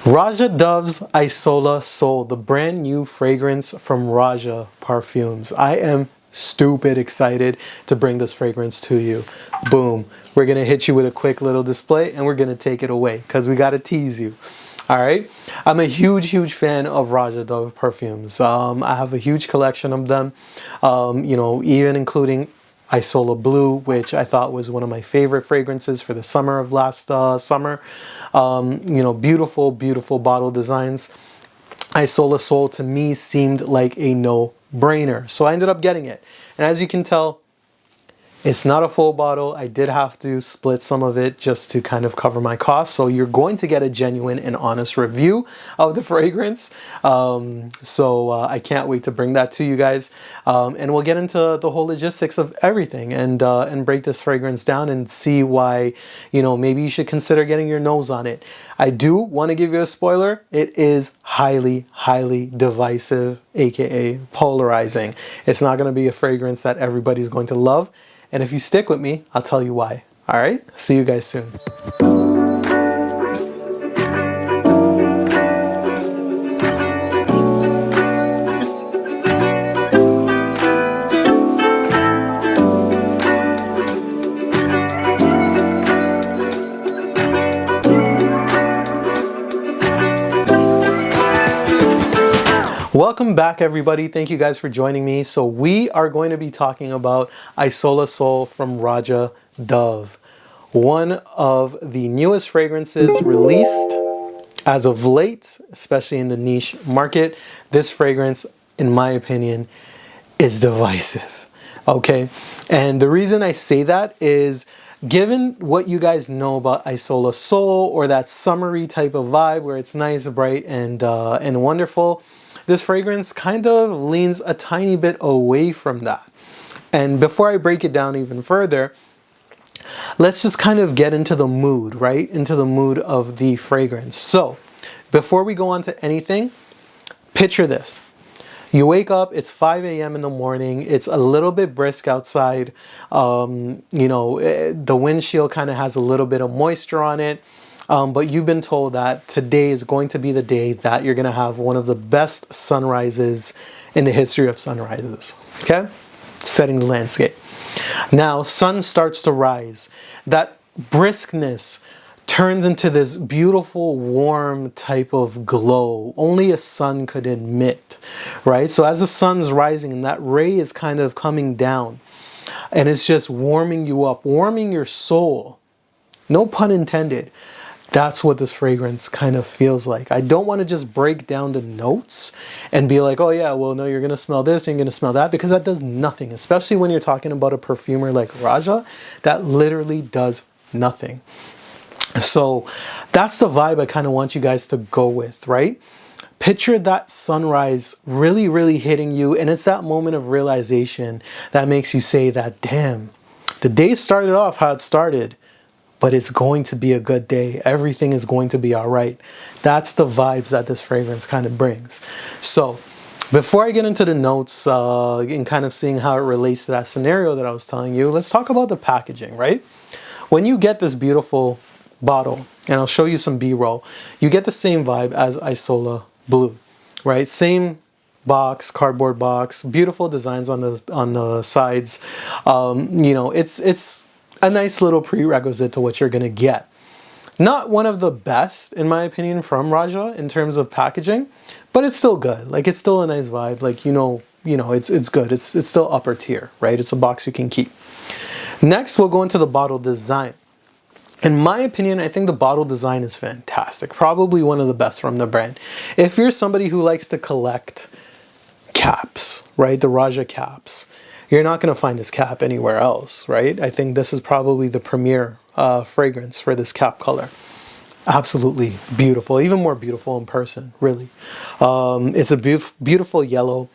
Roja Dove's Isola Sol, the brand new fragrance from Roja Perfumes. I am stupid excited to bring this fragrance to you. Boom. We're going to hit you with a quick little display and we're going to take it away because we got to tease you. All right. I'm a huge fan of Roja Dove perfumes. I have a huge collection of them, even including Isola Blu, which I thought was one of my favorite fragrances for the summer of last summer. Beautiful bottle designs. Isola Sol to me seemed like a no-brainer, so I ended up getting it. And as you can tell, it's not a full bottle. I did have to split some of it just to kind of cover my costs. So you're going to get a genuine and honest review of the fragrance. I can't wait to bring that to you guys. And we'll get into the whole logistics of everything and break this fragrance down and see why, maybe you should consider getting your nose on it. I do want to give you a spoiler. It is highly divisive, aka polarizing. It's not going to be a fragrance that everybody's going to love. And if you stick with me, I'll tell you why. All right, see you guys soon. Welcome back, everybody. Thank you guys for joining me. So we are going to be talking about Isola Sol from Roja Dove, one of the newest fragrances released as of late, especially in the niche market. This fragrance, in my opinion, is divisive. Okay, and the reason I say that is, given what you guys know about Isola Sol, or that summery type of vibe where it's nice, bright, and wonderful, this fragrance kind of leans a tiny bit away from that. And before I break it down even further, let's just kind of get into the mood, right? Into the mood of the fragrance. So before we go on to anything, picture this. You wake up, it's 5 a.m. in the morning, it's a little bit brisk outside, the windshield kind of has a little bit of moisture on it. But you've been told that today is going to be the day that you're going to have one of the best sunrises in the history of sunrises. Okay? Setting the landscape. Now, sun starts to rise. That briskness turns into this beautiful, warm type of glow. Only a sun could emit, right? So as the sun's rising and that ray is kind of coming down, and it's just warming you up, warming your soul. No pun intended. That's what this fragrance kind of feels like. I don't want to just break down the notes and be like, oh yeah, well, no, you're going to smell this, and you're going to smell that, because that does nothing, especially when you're talking about a perfumer like Roja. That literally does nothing. So that's the vibe I kind of want you guys to go with, right? Picture that sunrise really hitting you, and it's that moment of realization that makes you say that, damn, the day started off how it started, but it's going to be a good day. Everything is going to be all right. That's the vibes that this fragrance kind of brings. So before I get into the notes and kind of seeing how it relates to that scenario that I was telling you, let's talk about the packaging, right? When you get this beautiful bottle, and I'll show you some B-roll, you get the same vibe as Isola Blu, right? Same box, cardboard box, beautiful designs on the sides. It's a nice little prerequisite to what you're going to get. Not one of the best, in my opinion, from Roja in terms of packaging, but it's still good. Like, it's still a nice vibe. Like, it's good. It's still upper tier, right? It's a box you can keep. Next, we'll go into the bottle design. In my opinion, I think the bottle design is fantastic. Probably one of the best from the brand. If you're somebody who likes to collect caps, right? The Roja caps. You're not going to find this cap anywhere else, right? I think this is probably the premier fragrance for this cap color. Absolutely beautiful, even more beautiful in person, really. It's a beautiful yellow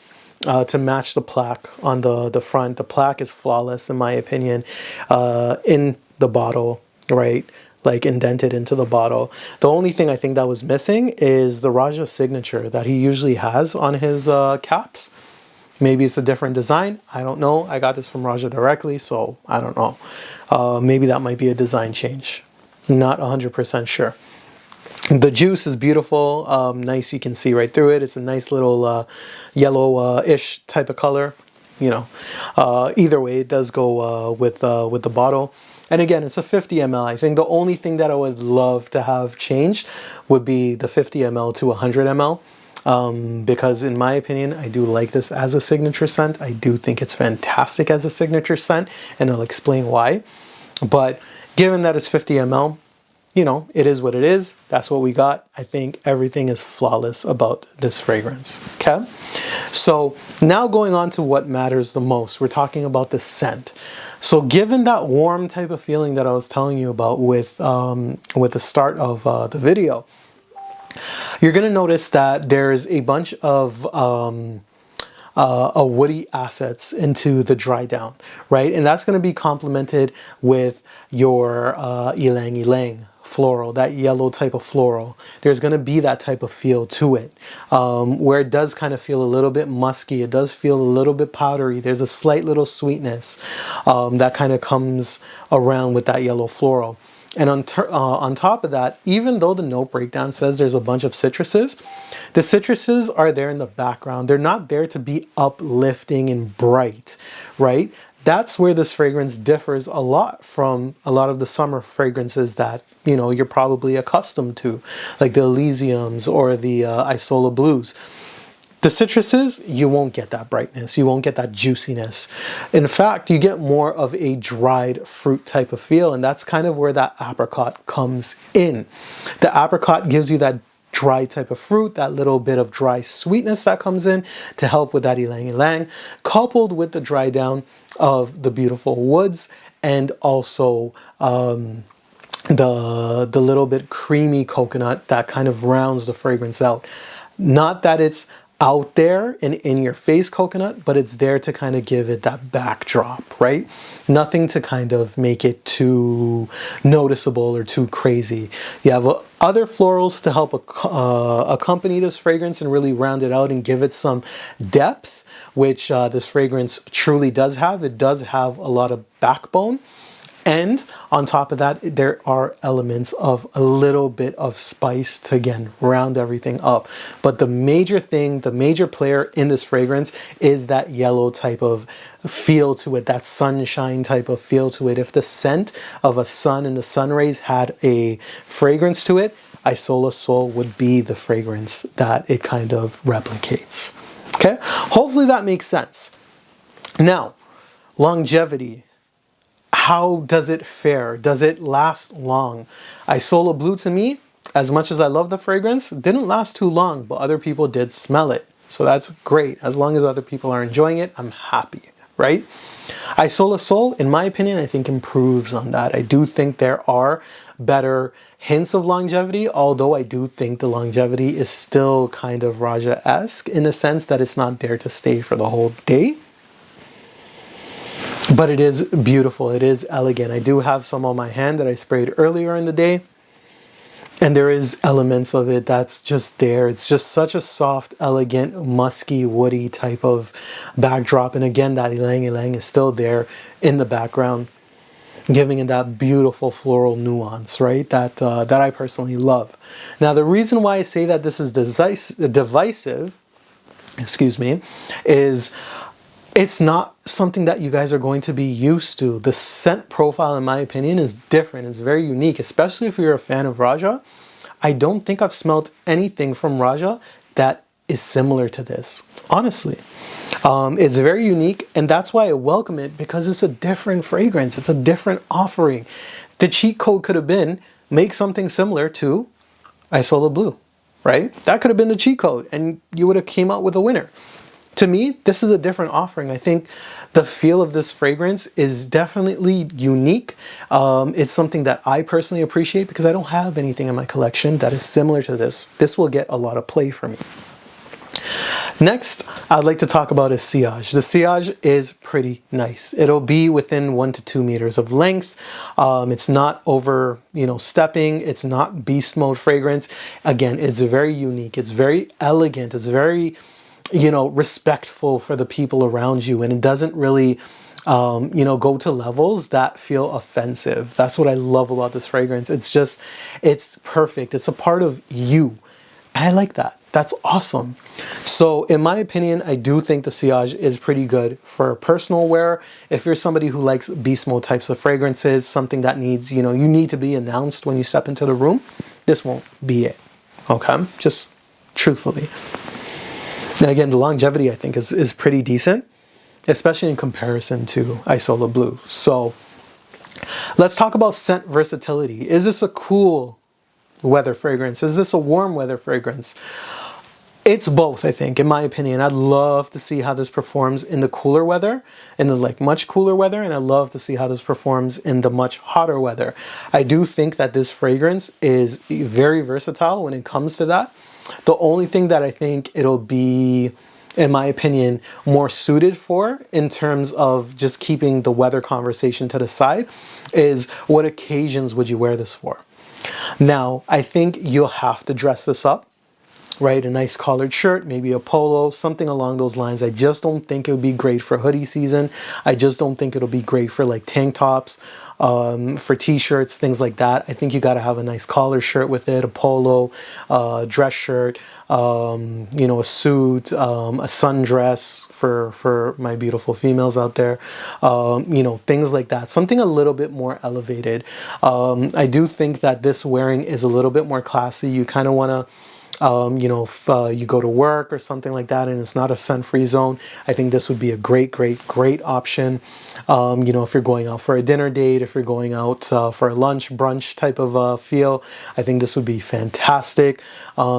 to match the plaque on the front. The plaque is flawless, in my opinion, in the bottle, right? Like indented into the bottle. The only thing I think that was missing is the Roja signature that he usually has on his caps. Maybe it's a different design. I don't know. I got this from Roja directly, so I don't know. Maybe that might be a design change. Not 100% sure. The juice is beautiful, nice. You can see right through it. It's a nice little yellow-ish type of color. You know, either way, it does go with the bottle. And again, it's a 50 ml. I think the only thing that I would love to have changed would be the 50 ml to 100 ml. Because in my opinion, I do like this as a signature scent. I do think it's fantastic as a signature scent, and I'll explain why. But given that it's 50 ml, you know, it is what it is. That's what we got. I think everything is flawless about this fragrance. Okay. So now going on to what matters the most, we're talking about the scent. So given that warm type of feeling that I was telling you about with the start of the video, you're going to notice that there's a bunch of woody assets into the dry down, right? And that's going to be complemented with your ylang ylang floral, that yellow type of floral. There's going to be that type of feel to it, where it does kind of feel a little bit musky. It does feel a little bit powdery. There's a slight little sweetness that kind of comes around with that yellow floral. And on top of that, even though the note breakdown says there's a bunch of citruses, the citruses are there in the background. They're not there to be uplifting and bright, right? That's where this fragrance differs a lot from a lot of the summer fragrances that, you know, you're probably accustomed to, like the Elysiums or the Isola Blues. The citruses, you won't get that brightness. You won't get that juiciness. In fact, you get more of a dried fruit type of feel, and that's kind of where that apricot comes in. The apricot gives you that dry type of fruit, that little bit of dry sweetness that comes in to help with that ylang ylang, coupled with the dry down of the beautiful woods, and also the little bit creamy coconut that kind of rounds the fragrance out. Not that it's out there and in your face coconut, but it's there to kind of give it that backdrop, right? Nothing to kind of make it too noticeable or too crazy. You have other florals to help accompany this fragrance and really round it out and give it some depth, which this fragrance truly does have. It does have a lot of backbone. And on top of that, there are elements of a little bit of spice to, again, round everything up. But the major thing, the major player in this fragrance is that yellow type of feel to it, that sunshine type of feel to it. If the scent of a sun and the sun rays had a fragrance to it, Isola Sol would be the fragrance that it kind of replicates. Okay? Hopefully that makes sense. Now, longevity. How does it fare? Does it last long? Isola Blu, to me, as much as I love the fragrance, didn't last too long, but other people did smell it. So that's great. As long as other people are enjoying it, I'm happy, right? Isola Sol, in my opinion, I think improves on that. I do think there are better hints of longevity, although I do think the longevity is still kind of Roja-esque in the sense that it's not there to stay for the whole day. But it is beautiful. It is elegant. I do have some on my hand that I sprayed earlier in the day. And there is elements of it that's just there. It's just such a soft, elegant, musky, woody type of backdrop. And again, that ylang ylang is still there in the background, giving it that beautiful floral nuance, right? That I personally love. Now, the reason why I say that this is divisive, excuse me, is it's not something that you guys are going to be used to. The scent profile, in my opinion, is different. It's very unique, especially if you're a fan of Roja. I don't think I've smelled anything from Roja that is similar to this, honestly. It's very unique, and that's why I welcome it, because it's a different fragrance. It's a different offering. The cheat code could have been, make something similar to Isola Blu, right? That could have been the cheat code, and you would have came out with a winner. To me, this is a different offering. I think the feel of this fragrance is definitely unique. It's something that I personally appreciate because I don't have anything in my collection that is similar to this. This will get a lot of play for me. Next, I'd like to talk about is sillage. The sillage is pretty nice. It'll be within 1 to 2 meters of length. It's not over, stepping. It's not beast mode fragrance. Again, it's very unique. It's very elegant. It's very respectful for the people around you, and it doesn't really you know, go to levels that feel offensive. That's what I love about this fragrance. It's just, it's perfect. It's a part of you. I like that. That's awesome. So in my opinion, I do think the sillage is pretty good for personal wear. If you're somebody who likes beast mode types of fragrances, something that needs, you know, you need to be announced when you step into the room, this won't be it. Okay? Just truthfully. And again, the longevity I think is pretty decent, especially in comparison to Isola Blu. So let's talk about scent versatility. Is this a cool weather fragrance? Is this a warm weather fragrance? It's both, I think, in my opinion. I'd love to see how this performs in the cooler weather, in the like much cooler weather, and I'd love to see how this performs in the much hotter weather. I do think that this fragrance is very versatile when it comes to that. The only thing that I think it'll be, in my opinion, more suited for in terms of just keeping the weather conversation to the side is what occasions would you wear this for? Now, I think you'll have to dress this up, right? A nice collared shirt, maybe a polo, something along those lines. I just don't think it would be great for hoodie season. I just don't think it'll be great for like tank tops, for t-shirts, things like that. I think you got to have a nice collared shirt with it, a polo, dress shirt, you know, a suit, a sundress for my beautiful females out there, you know, things like that. Something a little bit more elevated. I do think that this wearing is a little bit more classy. You kind of want to, you know, if you go to work or something like that and it's not a scent-free zone, I think this would be a great option. You know, if you're going out for a dinner date, if you're going out for a lunch, brunch type of feel, I think this would be fantastic.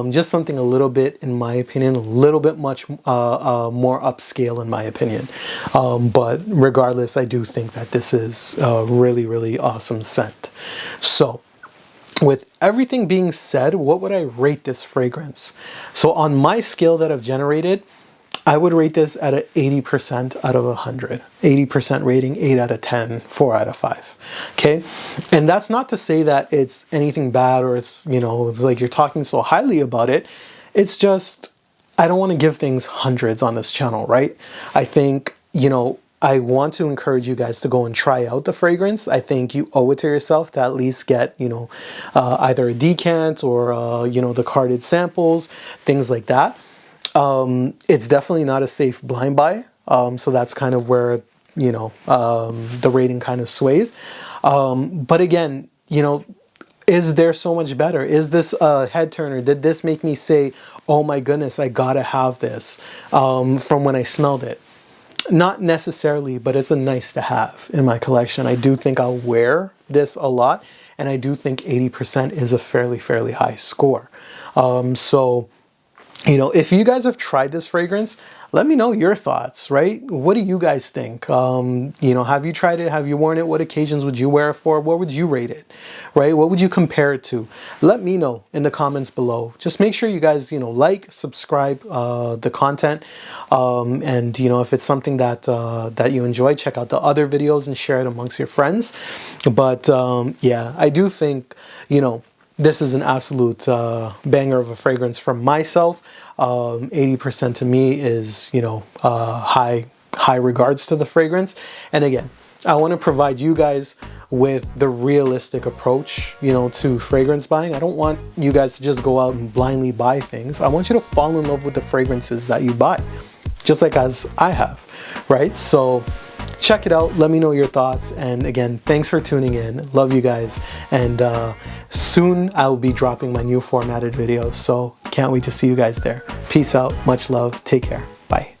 Just something a little bit, in my opinion, a little bit much more upscale in my opinion. But regardless, I do think that this is a really awesome scent. So, with everything being said, what would I rate this fragrance? So on my scale that I've generated, I would rate this at an 80% out of 100. 80% rating, 8 out of 10, 4 out of 5. Okay? And that's not to say that it's anything bad or it's, you know, it's like you're talking so highly about it. It's just, I don't want to give things hundreds on this channel, right? I think, you know, I want to encourage you guys to go and try out the fragrance. I think you owe it to yourself to at least get, you know, either a decant or, you know, the carded samples, things like that. It's definitely not a safe blind buy. So that's kind of where, you know, the rating kind of sways. But again, you know, is there so much better? Is this a head turner? Did this make me say, oh my goodness, I gotta have this from when I smelled it? Not necessarily, but it's a nice to have in my collection. I do think I'll wear this a lot, and I do think 80% is a fairly high score. So, you know, if you guys have tried this fragrance, let me know your thoughts, right? What do you guys think? You know, have you tried it? Have you worn it? What occasions would you wear it for? What would you rate it, right? What would you compare it to? Let me know in the comments below. Just make sure you guys, you know, like, subscribe the content. And, you know, if it's something that, that you enjoy, check out the other videos and share it amongst your friends. But yeah, I do think, you know, this is an absolute banger of a fragrance for myself. 80% to me is, you know, high regards to the fragrance. And again, I want to provide you guys with the realistic approach, you know, to fragrance buying. I don't want you guys to just go out and blindly buy things. I want you to fall in love with the fragrances that you buy, just like as I have, right? So check it out. Let me know your thoughts. And again, thanks for tuning in. Love you guys. And soon I'll be dropping my new formatted videos. So can't wait to see you guys there. Peace out. Much love. Take care. Bye.